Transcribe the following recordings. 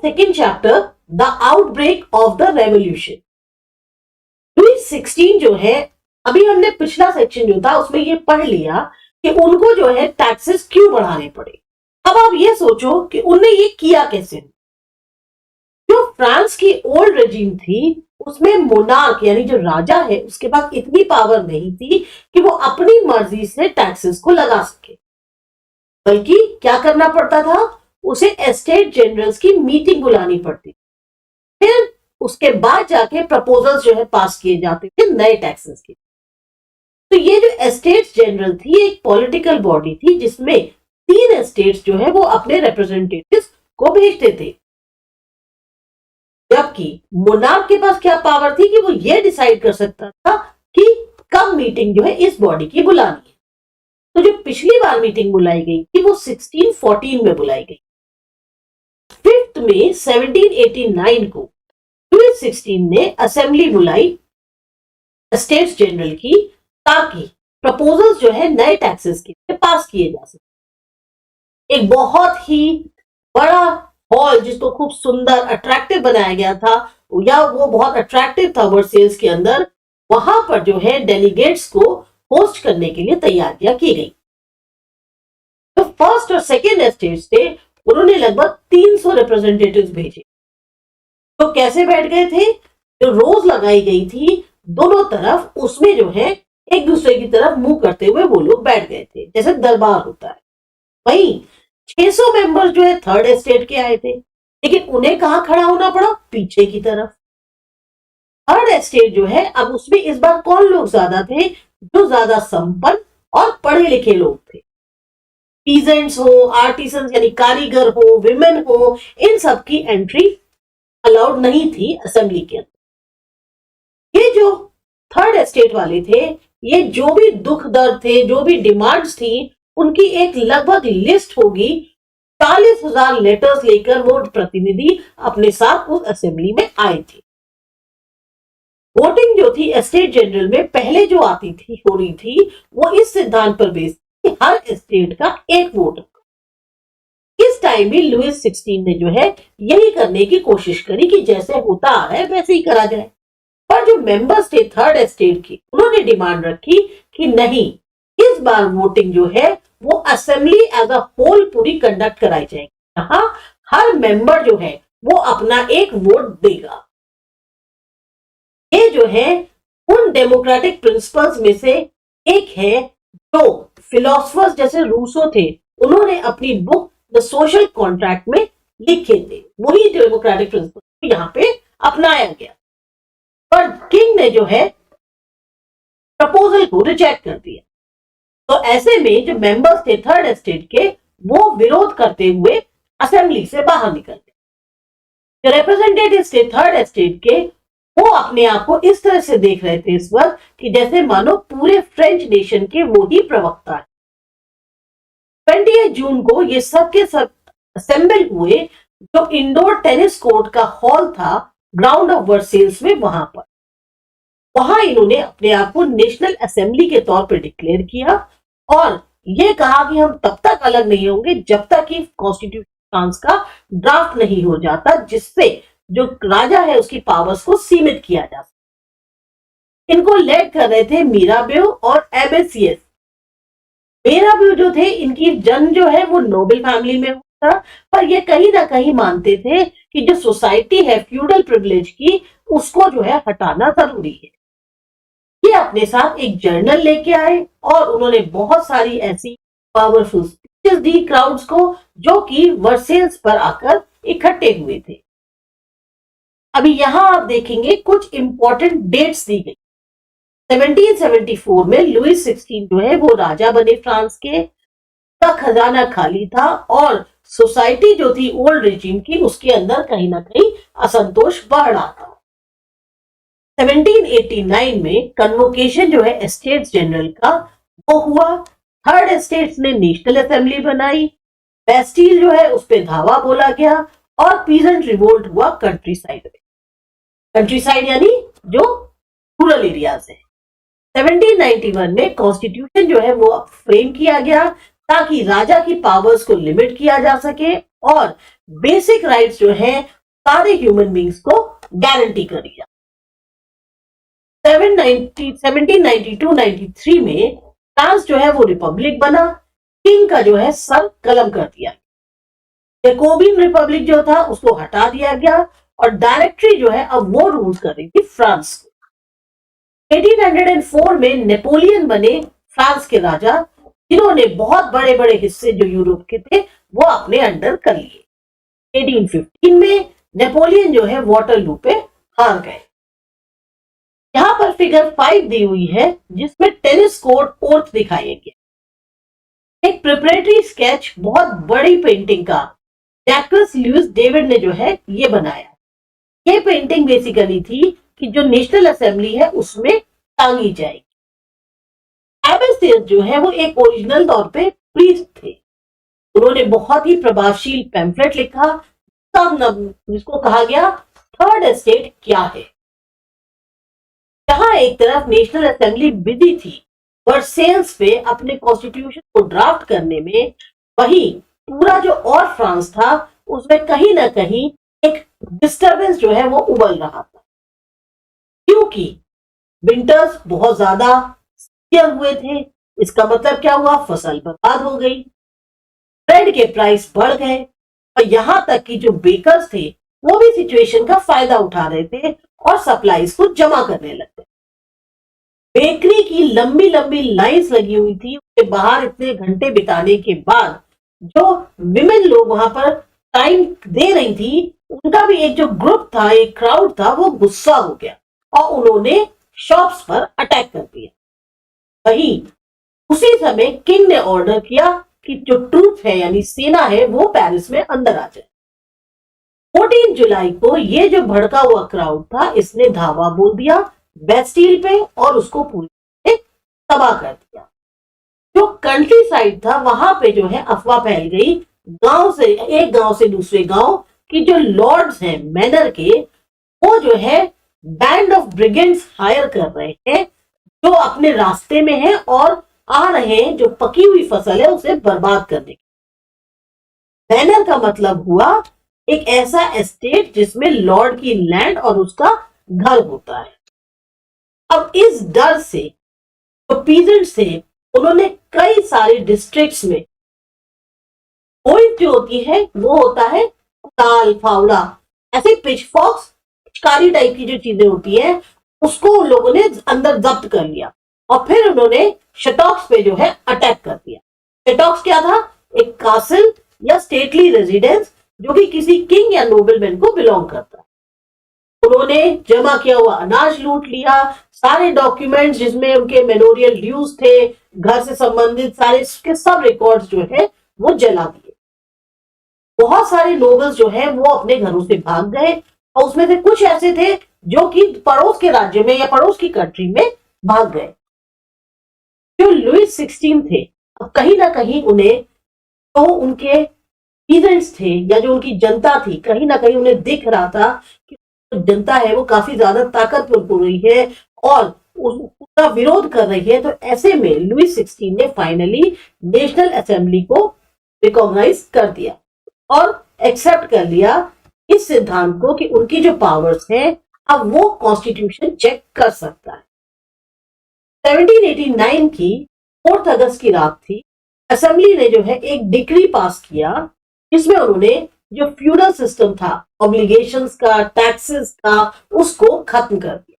Second chapter the outbreak of the revolution. Louis 16 जो है, अभी हमने पिछला सेक्शन जो था उसमें ये पढ़ लिया कि उनको जो है टैक्सेस क्यों बढ़ाने पड़े। अब आप ये सोचो कि उनने ये किया कैसे। जो फ्रांस की ओल्ड रेजिम थी उसमें मोनार्क यानी जो राजा है उसके पास इतनी पावर नहीं थी कि वो अपनी मर्जी से टैक्सेस को लगा सके, बल्कि क्या करना पड़ता था, उसे एस्टेट जनरल्स की मीटिंग बुलानी पड़ती, फिर उसके बाद जाके प्रपोजल्स जो है पास किए जाते थे नए टैक्सेस के। तो ये जो एस्टेट्स जनरल थी एक पॉलिटिकल बॉडी थी जिसमें 3 एस्टेट्स जो है वो अपने रिप्रेजेंटेटिव्स को भेजते थे, जबकि मोनार्क के पास क्या पावर थी कि वो ये डिसाइड कर सकता था कि कब मीटिंग जो है इस बॉडी की बुलानी है। तो जो पिछली बार मीटिंग बुलाई गई थी वो 1614 में बुलाई गई। 5 मई 1789 को लुईस 16 ने असेंबली बुलाई स्टेट्स जनरल की, ताकि प्रपोजल्स जो है नए टैक्सेस के लिए पास किए जा सके। एक बहुत ही बड़ा हॉल जिसको खूब सुंदर अट्रैक्टिव बनाया गया था, या वो बहुत अट्रैक्टिव था वर्सेल्स के अंदर, वहां पर जो है डेलीगेट्स को होस्ट करने के लिए तैयारियां की गई। तो फर्स्ट और सेकेंड एस्टेट्स थे, उन्होंने लगभग 300 रिप्रेजेंटेटिव्स भेजे। तो कैसे बैठ गए थे, जो रोज लगाई गई थी दोनों तरफ, उसमें जो है एक दूसरे की तरफ मुंह करते हुए वो लोग बैठ गए थे, जैसे दरबार होता है। वहीं 600 मेंबर्स जो है थर्ड एस्टेट के आए थे, लेकिन उन्हें कहां खड़ा होना पड़ा, पीछे की तरफ। थर्ड एस्टेट जो है, अब उसमें इस बार कौन लोग ज्यादा थे, जो ज्यादा संपन्न और पढ़े लिखे लोग थे। पीजेंट्स हो, आर्टिसंस यानी कारीगर हो, विमेन हो, इन सब की एंट्री अलाउड नहीं थी असेंबली के अंदर। ये जो थर्ड एस्टेट वाले थे, ये जो भी दुख दर्द थे, जो भी डिमांड्स थी, उनकी एक लगभग लिस्ट होगी। 40,000 लेटर्स लेकर वो प्रतिनिधि अपने साथ उस असेंबली में आए थे। वोटिंग जो थी एस्टेट जनरल में पहले जो आती थी, हो रही थी, वो इस सिद्धांत पर बेस्ड थी हर एस्टेट का एक वोट। इस टाइम भी लुईस 16 ने जो है यही करने की कोशिश करी कि जैसे होता आ रहा है वैसे ही करा जाए। पर जो मेंबर्स थे थर्ड एस्टेट की, उन्होंने डिमांड रखी कि नहीं, इस बार वोटिंग जो है वो असेंबली एज अ होल पूरी कंडक्ट कराई जाएगी, जहां हर मेंबर जो है वो अपना एक वोट देगा। ये जो है उन डेमोक्रेटिक प्रिंसिपल्स में से एक है जो फिलोसफर्स जैसे रूसो थे, उन्होंने अपनी बुक द सोशल कॉन्ट्रैक्ट में लिखे थे। वही डेमोक्रेटिक प्रिंसिपल यहां पे अपनाया गया, पर किंग ने जो है प्रपोजल को रिजेक्ट कर दिया। तो ऐसे में जो मेंबर्स थे थर्ड एस्टेट के, वो विरोध करते हुए असेंबली से बाहर निकल गए। जो रिप्रेजेंटेटिव्स थे थर्ड एस्टेट के, वो अपने आप को इस तरह से देख रहे थे इस वक्त कि जैसे मानो पूरे फ्रेंच नेशन के वो ही प्रवक्ता है। 28 जून को ये सब के सब असेंबल हुए जो इंडोर टेनिस कोर्ट का हॉल था ग्राउंड ऑफ वर्सेल्स में, वहां इन्होंने अपने आप को नेशनल असेंबली के तौर पर डिक्लेयर किया और ये कहा कि हम तब तक अलग नहीं होंगे जब तक कि कॉन्स्टिट्यूशन फ्रांस का ड्राफ्ट नहीं हो जाता, जिससे जो राजा है उसकी पावर्स को सीमित किया जा सके। इनको लेड कर रहे थे मिराबेउ और एबेसियस। मिराबेउ जो थे, इनकी जन्म जो है वो नोबल फैमिली में हुआ था, पर ये कहीं ना कहीं मानते थे कि जो सोसाइटी है फ्यूडल प्रिविलेज की, उसको जो है हटाना जरूरी है। ये अपने साथ एक जर्नल लेके आए और उन्होंने बहुत सारी ऐसी पावरफुल स्पीचेस दी क्राउड्स को, जो कि वर्सेल्स पर आकर इकट्ठे हुए थे। अभी यहां आप देखेंगे कुछ इंपॉर्टेंट डेट्स दी गई। 1774 में लुईस 16 जो है वो राजा बने फ्रांस के, का खजाना खाली था और सोसाइटी जो थी ओल्ड रेजिम की, उसके अंदर कहीं ना कहीं असंतोष बढ़ रहा था। 1789 में कन्वोकेशन जो है एस्टेट्स जनरल का वो हुआ। थर्ड एस्टेट्स ने नेशनल असेंबली बनाई, बेस्टील जो है उस पर धावा बोला गया और पीजेंट रिवोल्ट हुआ कंट्री साइड में। कंट्री साइड यानी जो रूरल एरियाज है। 1791 में कॉन्स्टिट्यूशन जो है वो फ्रेम किया गया ताकि राजा की पावर्स को लिमिट किया जा सके और बेसिक राइट्स जो है सारे ह्यूमन बींग्स को गारंटी कर दिया। 1792-93 में फ्रांस जो है वो रिपब्लिक बना, किंग का जो है सर कलम कर दिया, जैकोबिन रिपब्लिक जो था उसको हटा दिया गया और डायरेक्टरी जो है अब वो रूल कर रही थी फ्रांस को। 1804 में नेपोलियन बने फ्रांस के राजा, जिन्होंने बहुत बड़े बड़े हिस्से जो यूरोप के थे वो अपने अंडर कर लिए। 1815 में नेपोलियन जो है वाटरलू पे हार गए। यहां पर फिगर 5 दी हुई है जिसमें टेनिस कोर्ट कोर्ट दिखाया गया। एक प्रिपरेटरी स्केच बहुत बड़ी पेंटिंग का जैक्स लुइस डेविड ने जो है ये बनाया। ये पेंटिंग बेसिकली थी कि जो नेशनल असेंबली है उसमें टांगी जाएगी। एबेसियस जो है वो एक ओरिजिनल तौर पे प्रीस्ट थे। उन्होंने बहुत ही प्रभावशील पैम्फलेट लिखा जिसको कहा गया थर्ड एस्टेट क्या है। जहां एक तरफ नेशनल असेंबली बिजी थी वर्सेल्स पे अपने कॉन्स्टिट्यूशन को ड्राफ्ट करने में, वहीं पूरा जो और फ्रांस था उसमें कहीं ना कहीं एक डिस्टरबेंस जो है वो उबल रहा था, क्योंकि विंटर्स बहुत ज्यादा हुए थे। इसका मतलब क्या हुआ, फसल बर्बाद हो गई, ब्रेड के प्राइस बढ़ गए और यहां तक कि जो बेकर्स थे वो भी सिचुएशन का फायदा उठा रहे थे और सप्लाईज को जमा करने लगे। बेकरी की लंबी लंबी लाइंस लगी हुई थी, उसके बाहर इतने घंटे बिताने के बाद जो विमेन लोग वहां पर टाइम दे रही थी, उनका भी एक जो ग्रुप था, एक क्राउड था, वो गुस्सा हो गया और उन्होंने शॉप्स पर अटैक कर दिया। वहीं उसी समय किंग ने ऑर्डर किया कि जो ट्रूप है यानी सेना है वो पेरिस में अंदर आ जाए। 14 जुलाई को ये जो भड़का हुआ क्राउड था इसने धावा बोल दिया बेस्टील पे और उसको पूरी तरह तबाह कर दिया। जो कंट्री साइड था वहां पे जो है अफवाह फैल गई, एक गांव से दूसरे गांव कि जो लॉर्ड्स हैं मैनर के, वो जो है बैंड ऑफ ब्रिगेंड्स हायर कर रहे हैं जो अपने रास्ते में है और आ रहे हैं जो पकी हुई फसल है उसे बर्बाद करने। मैनर का मतलब हुआ एक ऐसा एस्टेट जिसमें लॉर्ड की लैंड और उसका घर होता है। अब इस डर से जो पीजेंट्स थे उन्होंने कई सारे डिस्ट्रिक्ट्स में पॉइंट जो होती है वो होता है ताल फावड़ा, ऐसे पिचफॉक्स पिचकारी टाइप की जो चीजें होती है उसको उन लोगों ने अंदर जब्त कर लिया और फिर उन्होंने शटॉक्स पे जो है अटैक कर दिया। शटॉक्स क्या था, एक कासल या स्टेटली रेजिडेंस जो कि किसी किंग या नोबलमैन को बिलोंग करता है। उन्होंने जमा किया हुआ अनाज लूट लिया, सारे डॉक्यूमेंट्स जिसमें उनके मेमोरियल ड्यूज थे, घर से संबंधित सारे के सब रिकॉर्ड्स जो है वो जला दिए। बहुत सारे नोबल्स जो है वो अपने घरों से भाग गए और उसमें से कुछ ऐसे थे जो कि पड़ोस के राज्य में या पड़ोस की कंट्री में भाग गए। जो लुइस 16 थे, अब कहीं ना कहीं उन्हें तो उनके पीजेंट्स थे या जो उनकी जनता थी, कहीं ना कहीं उन्हें दिख रहा था कि जनता है वो काफी ज्यादा ताकतवर हो रही है और उसका विरोध कर रही है। तो ऐसे में लुइस 16 ने फाइनली नेशनल असेंबली को रिकॉग्नाइज कर दिया और एक्सेप्ट कर लिया इस सिद्धांत को कि उनकी जो पावर्स हैं अब वो कॉन्स्टिट्यूशन चेक कर सकता है। 1789 की 4 अगस्त की रात थी। असेंबली ने जो है एक डिक्री पास किया जिसमें उन्होंने जो फ्यूडल सिस्टम था, ऑब्लिगेशंस का, टैक्सेस का, उसको खत्म कर दिया।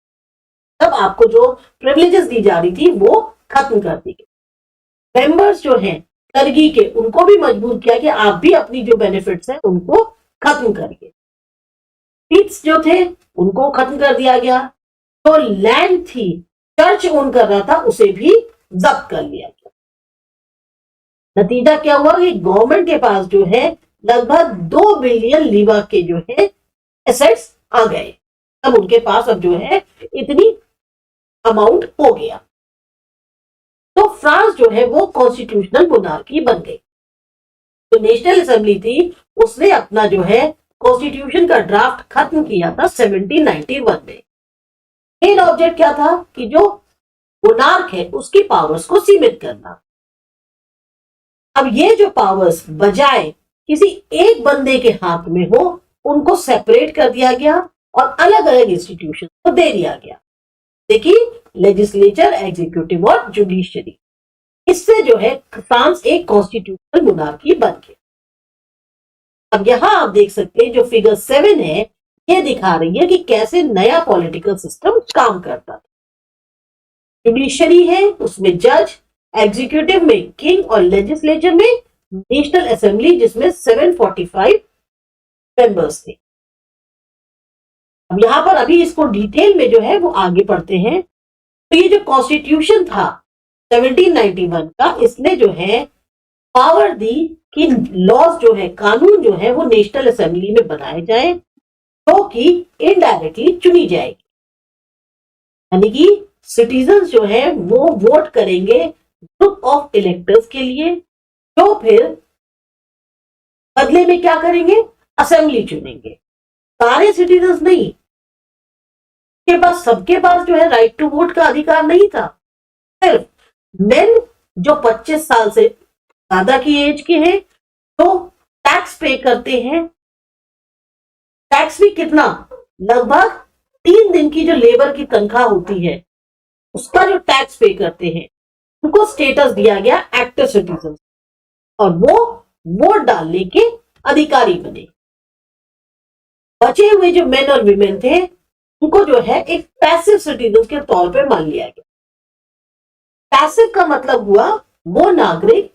तब आपको जो प्रिविलेजेस दी जा रही थी वो खत्म कर दी गई। मेंबर्स जो हैं करगी के, उनको भी मजबूर किया कि आप भी अपनी जो बेनिफिट्स हैं उनको खत्म करिए। फीस जो थे उनको खत्म कर दिया गया। जो लैंड थी चर्च ओन कर रहा था उसे भी जब्त कर लिया गया। नतीजा क्या हुआ कि गवर्नमेंट के पास जो है लगभग 2 बिलियन लीवा के जो है एसेट्स आ गए। अब उनके पास अब जो है इतनी अमाउंट हो गया। तो फ्रांस जो है वो कॉन्स्टिट्यूशनल मोनार्की बन गई। जो नेशनल असेंबली थी उसने अपना जो है कॉन्स्टिट्यूशन का ड्राफ्ट खत्म किया था 1791 में। मेन ऑब्जेक्ट क्या था कि जो मोनार्क है उसकी पावर्स को सीमित करना। अब ये जो पावर्स बजाय किसी एक बंदे के हाथ में हो, उनको सेपरेट कर दिया गया और अलग अलग इंस्टीट्यूशन को दे दिया गया। देखिए, लेजिस्लेचर, एग्जीक्यूटिव और जुडिशरी। इससे जो है फ्रांस एक कॉन्स्टिट्यूशनल मोनार्की बन गया। अब यहां आप देख सकते हैं जो फिगर 7 है, ये दिखा रही है कि कैसे नया पॉलिटिकल सिस्टम काम करता था। जुडिशरी है, उसमें जज, एग्जीक्यूटिव में किंग और लेजिस्लेचर में नेशनल असेंबली, जिसमें 745 मेंबर्स थे। अब यहां पर अभी इसको डिटेल में जो है वो आगे पढ़ते हैं। तो ये जो कॉन्स्टिट्यूशन था 1791 का, इसने जो है पावर दी कि लॉज जो है, कानून जो है वो नेशनल असेंबली में बनाए जाए, जो कि इनडायरेक्टली चुनी जाएगी। यानी कि सिटीजन्स जो है वो वोट करेंगे ग्रुप ऑफ इलेक्टर्स के लिए, जो फिर बदले में क्या करेंगे, असेंबली चुनेंगे। सारे सिटीजन्स नहीं, के पास सबके पास जो है राइट टू वोट का अधिकार नहीं था। सिर्फ मेन जो 25 साल से ज्यादा की एज के हैं, तो टैक्स पे करते हैं। टैक्स भी कितना, लगभग 3 दिन की जो लेबर की तनख्वाह होती है उसका जो टैक्स पे करते हैं, उनको स्टेटस दिया गया एक्टिव सिटीजन, और वो वोट डालने के अधिकारी बने। बचे हुए जो मेन और विमेन थे, उनको जो है एक पैसिव सिटीजन के तौर पे मान लिया गया। पैसिव का मतलब हुआ वो नागरिक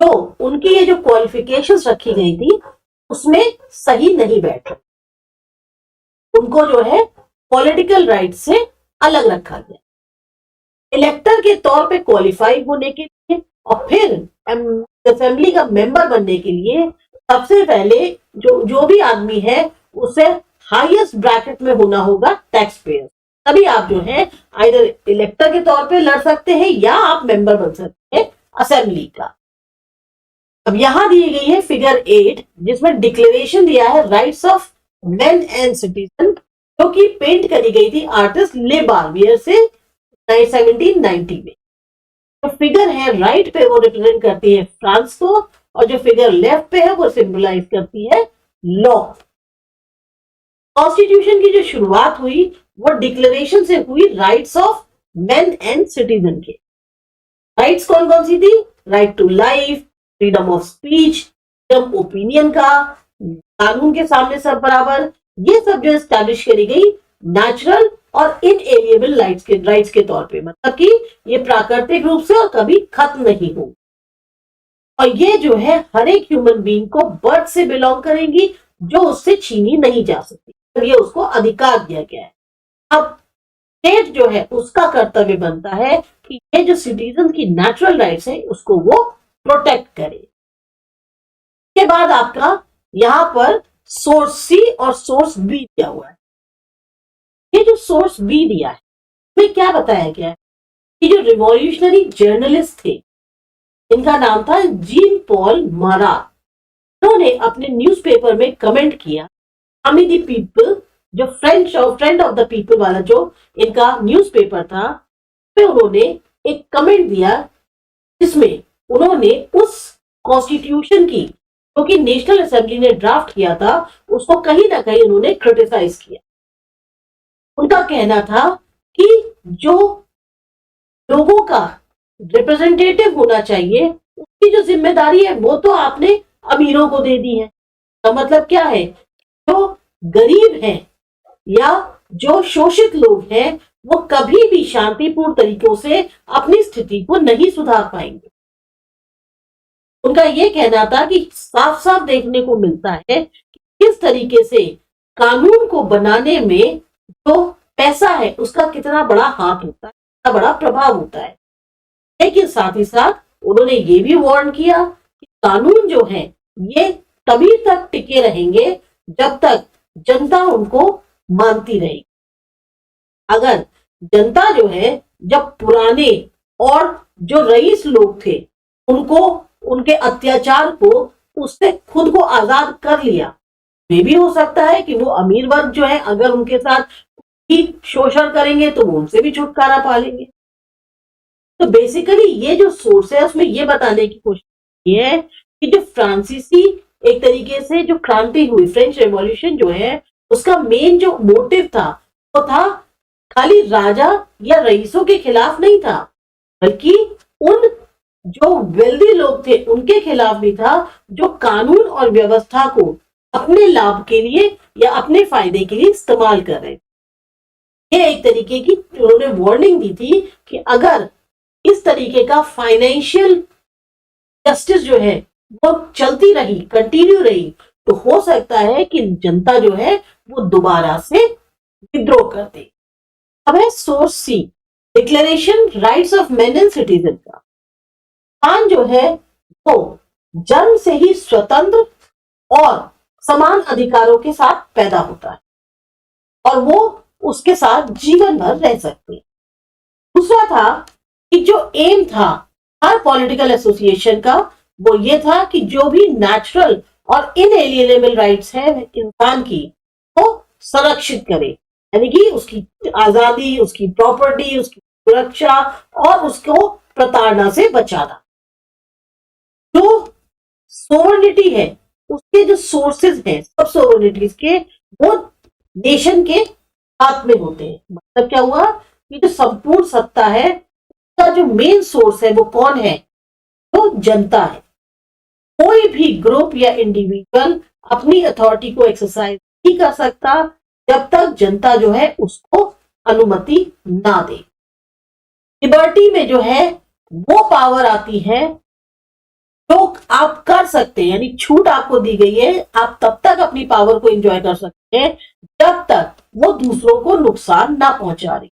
जो उनकी ये जो क्वालिफिकेशंस रखी गई थी उसमें सही नहीं बैठ रहे, उनको जो है पॉलिटिकल राइट से अलग रखा गया। इलेक्टर के तौर पे क्वालिफाई होने के लिए और फिर असेंबली का मेंबर बनने के लिए सबसे पहले जो भी आदमी है उसे हाईएस्ट ब्रैकेट में होना होगा टैक्स पेयर, तभी आप जो है आइदर इलेक्टर के तौर पे लड़ सकते हैं या आप मेंबर बन सकते हैं असेंबली का। अब यहां दी गई है फिगर 8, जिसमें डिक्लेरेशन दिया है rights of men and citizen, जो कि पेंट करी गई थी आर्टिस्ट ले बार्बियर से 1790 में। जो फिगर है राइट पे वो रिप्रेजेंट करती है फ्रांस को, और जो फिगर लेफ्ट पे है वो सिंबलाइज करती है लॉ। कॉन्स्टिट्यूशन की जो शुरुआत हुई वो डिक्लेरेशन से हुई rights of men and citizen के। राइट्स कौन कौन सी थी, right to life, freedom of speech, freedom opinion का, कानून के सामने सब बराबर, ये सब जो एस्टैब्लिश करी गई नेचुरल और इनएलिएबल राइट्स के तौर पे, मतलब कि ये प्राकृतिक रूप से और कभी खत्म नहीं हो, और ये जो है हर एक ह्यूमन बीइंग को बर्थ से बिलोंग करेंगी, जो उससे छीनी नहीं जा सकती, तो ये उसको अधिकार दिया गया है। अब स्टेट जो है उसका कर्तव्य बनता है कि ये जो सिटीजन की नेचुरल राइट्स है उसको वो प्रोटेक्ट करे। के बाद आपका यहां पर सोर्स सी और सोर्स बी दिया हुआ है। ये जो सोर्स बी दिया है उसमें क्या बताया गया है कि जो रिवॉल्यूशनरी जर्नलिस्ट थे, इनका नाम था जीन पॉल मारात, उन्होंने अपने न्यूज़पेपर में कमेंट किया, आर्मी द पीपल, जो फ्रेंड ऑफ द पीपल वाला जो इनका न्यूज़पेपर था, पे उन्होंने एक कमेंट दिया जिसमें उन्होंने उस कॉन्स्टिट्यूशन की जो कि नेशनल असेंबली ने ड्राफ्ट किया था उसको कहीं ना कहीं उन्होंने क्रिटिसाइज किया। उनका कहना था कि जो लोगों का रिप्रेजेंटेटिव होना चाहिए उसकी जो जिम्मेदारी है वो तो आपने अमीरों को दे दी है। तो मतलब क्या है, जो गरीब हैं या जो शोषित लोग हैं वो कभी भी शांतिपूर्ण तरीकों से अपनी स्थिति को नहीं सुधार पाएंगे। उनका यह कहना था कि साफ साफ देखने को मिलता है कि किस तरीके से कानून को बनाने में जो पैसा है उसका कितना बड़ा हाथ होता है, कितना बड़ा प्रभाव होता है। लेकिन साथ ही साथ उन्होंने ये भी वार्न किया कि कानून जो है ये तभी तक टिके रहेंगे जब तक जनता उनको मानती रहेगी। अगर जनता जो है, जब पुराने और जो रईस लोग थे उनको उनके अत्याचार को उससे खुद को आजाद कर लिया, ये भी हो सकता है कि वो अमीर वर्ग जो है अगर उनके साथ ही शोषण करेंगे तो वो उनसे भी छुटकारा पा लेंगे। तो बेसिकली ये जो सोर्स है उसमें ये बताने की कोशिश की है कि जो फ्रांसीसी एक तरीके से जो क्रांति हुई, फ्रेंच रेवोल्यूशन जो है, उसका मेन जो मोटिव था वो था खाली राजा या रईसों के खिलाफ नहीं था, बल्कि उन जो वेल्दी लोग थे उनके खिलाफ भी था, जो कानून और व्यवस्था को अपने लाभ के लिए या अपने फायदे के लिए इस्तेमाल कर रहे थे। ये एक तरीके की उन्होंने वार्निंग दी थी कि अगर इस तरीके का फाइनेंशियल जस्टिस जो है वो चलती रही, कंटिन्यू रही, तो हो सकता है कि जनता जो है वो दोबारा से विद्रोह कर दे। अब है source C, declaration rights of man and citizen का। इंसान जो है वो जन्म से ही स्वतंत्र और समान अधिकारों के साथ पैदा होता है और वो उसके साथ जीवन भर रह सकते हैं। दूसरा था कि जो एम था हर पॉलिटिकल एसोसिएशन का, वो ये था कि जो भी नेचुरल और इनएलिएनेबल राइट्स है इंसान की, वो संरक्षित करे, यानी कि उसकी आजादी, उसकी प्रॉपर्टी, उसकी सुरक्षा और उसको प्रताड़ना से बचाना। जो सोवरेनिटी है उसके जो सोर्सेज हैं सब सोवरेनिटीज के, वो नेशन के हाथ में होते हैं। मतलब क्या हुआ कि जो संपूर्ण सत्ता है उसका जो मेन सोर्स है वो कौन है? तो जनता है। कोई भी ग्रुप या इंडिविजुअल अपनी अथॉरिटी को एक्सरसाइज नहीं कर सकता जब तक जनता जो है उसको अनुमति ना दे। लिबर्टी में जो है वो पावर आती है जो आप कर सकते हैं, यानी छूट आपको दी गई है, आप तब तक अपनी पावर को एंजॉय कर सकते हैं जब तक वो दूसरों को नुकसान ना पहुंचा रही।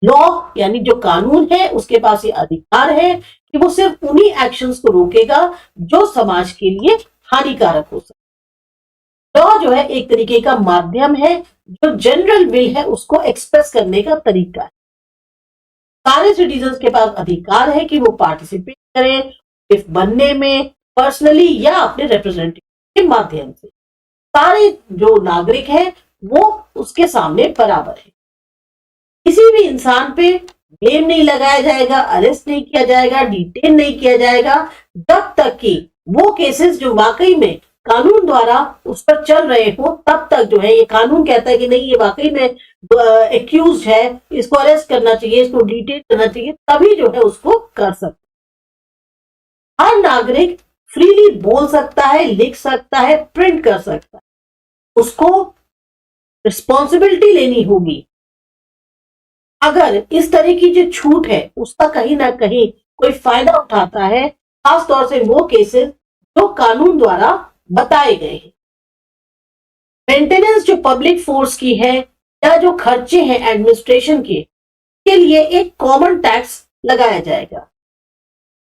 लॉ यानी जो कानून है उसके पास ये अधिकार है कि वो सिर्फ उन्हीं एक्शंस को रोकेगा जो समाज के लिए हानिकारक हो सकते। लॉ जो है एक तरीके का माध्यम है, जो जनरल विल है उसको एक्सप्रेस करने का तरीका है। सारे सिटीजन्स के पास अधिकार है कि वो पार्टिसिपेट करें इफ बनने में, पर्सनली या अपने रिप्रेजेंटेटिव के माध्यम से। सारे जो नागरिक हैं वो उसके सामने बराबर है। किसी भी इंसान पे ब्लेम नहीं लगाया जाएगा, अरेस्ट नहीं किया जाएगा, डिटेन नहीं किया जाएगा जब तक कि वो केसेस जो वाकई में कानून द्वारा उस पर चल रहे हो, तब तक जो है ये कानून कहता है कि नहीं ये वाकई में एक्यूज है, इसको अरेस्ट करना चाहिए, इसको डिटेन करना चाहिए, तभी जो है उसको कर सकते। हर नागरिक फ्रीली बोल सकता है, लिख सकता है, प्रिंट कर सकता है। उसको रिस्पॉन्सिबिलिटी लेनी होगी अगर इस तरह की जो छूट है उसका कहीं ना कहीं कोई फायदा उठाता है, खासतौर से वो केसेस जो कानून द्वारा बताए गए हैं। मेंटेनेंस जो पब्लिक फोर्स की है या जो खर्चे हैं एडमिनिस्ट्रेशन के लिए एक कॉमन टैक्स लगाया जाएगा।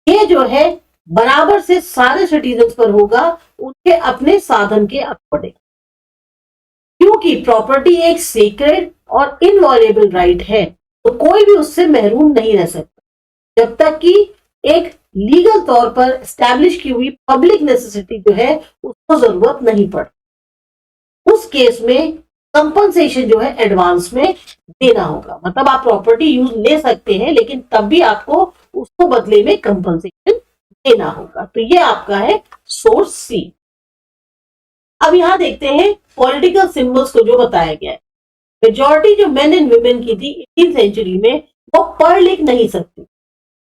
ये जो है बराबर से सारे सिटीजन्स पर होगा, उनके अपने साधन के अकॉर्डिंग। क्योंकि प्रॉपर्टी एक सीक्रेट और इनवॉल्युबल राइट है, तो कोई भी उससे महरूम नहीं रह सकता जब तक कि एक लीगल तौर पर एस्टैब्लिश की हुई पब्लिक नेसेसिटी जो है उसको जरूरत नहीं पड़ती। उस केस में कंपनसेशन जो है एडवांस में देना होगा। मतलब आप प्रॉपर्टी यूज ले सकते हैं लेकिन तब भी आपको उसको बदले में कंपनसेशन देना होगा। तो ये आपका है सोर्स सी। अब यहां देखते हैं पॉलिटिकल सिंबल्स को जो बताया गया है। मेजॉरिटी जो मेन एंड वुमेन की थी 18th सेंचुरी में, वो पढ़ लिख नहीं सकती,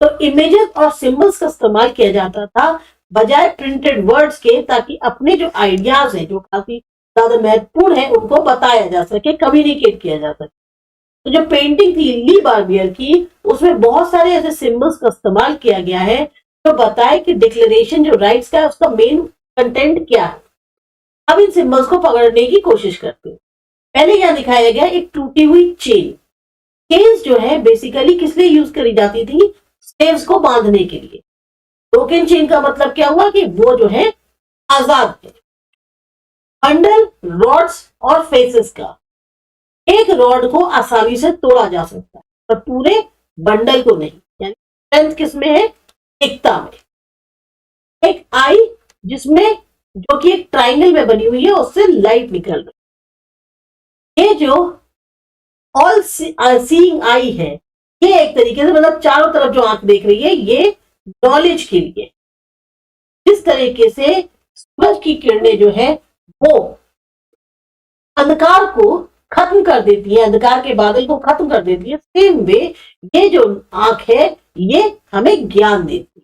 तो इमेजेस और सिंबल्स का इस्तेमाल किया जाता था बजाय प्रिंटेड वर्ड्स के, ताकि अपने जो आइडियाज हैं जो काफी ज्यादा महत्वपूर्ण है उनको बताया जा सके, कम्युनिकेट किया जा सके। तो जो पेंटिंग थी ली बार्बियर की, उसमें बहुत सारे ऐसे सिंबल्स का इस्तेमाल किया गया है जो बताए कि डिक्लेरेशन जो राइट्स का है उसका मेन कंटेंट क्या है। अब इन सिंबल्स को पकड़ने की कोशिश करते हैं। पहले क्या दिखाया गया, एक टूटी हुई चेन। चेन्स जो है बेसिकली किस लिए यूज करी जाती थी? स्लेव्स को बांधने के लिए। ब्रोकन चेन का मतलब क्या हुआ कि वो जो है आजाद है। बंडल रॉड्स और फेसेस का, एक रॉड को आसानी से तोड़ा जा सकता है पर पूरे बंडल को नहीं, यानी स्ट्रेंथ किसमें है? एकता में। एक आई जिसमें जो कि एक ट्राइंगल में बनी हुई है, उससे लाइट निकल रही है। ये जो ऑल सीइंग आई है, ये एक तरीके से मतलब चारों तरफ जो आंख देख रही है, ये नॉलेज के लिए। जिस तरीके से सूरज की किरणें जो है वो अंधकार को खत्म कर देती है, अंधकार के बादल को खत्म कर देती है। सेम वे ये जो आंख है ये हमें ज्ञान देती है।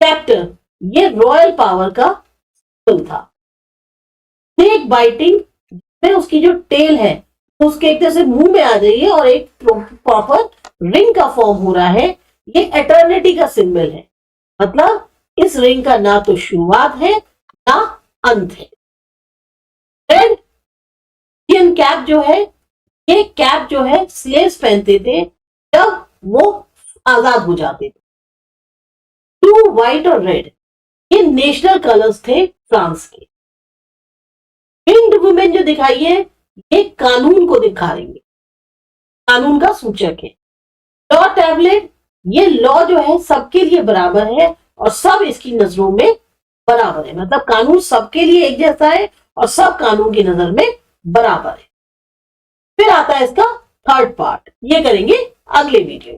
स्पेक्टर ये रॉयल पावर का सिंबल था। स्नेक बाइटिंग में उसकी जो टेल है उसके एक तरह से मुंह में आ जाइए और एक प्रॉपर रिंग का फॉर्म हो रहा है, ये एटर्निटी का सिंबल है। मतलब इस रिंग का ना तो शुरुआत है ना अंत है। रेड इंडियन कैप जो है, ये कैप जो है स्लेव्स पहनते थे जब वो आजाद हो जाते थे। ब्लू, व्हाइट और रेड ये नेशनल कलर्स थे फ्रांस के। विंग्ड वुमेन जो दिखाई है ये कानून को दिखा रही है, कानून का सूचक है। लॉ टैबलेट ये लॉ जो है सबके लिए बराबर है और सब इसकी नजरों में बराबर है। मतलब कानून सबके लिए एक जैसा है और सब कानून की नजर में बराबर है। फिर आता है इसका थर्ड पार्ट, ये करेंगे अगले वीडियो।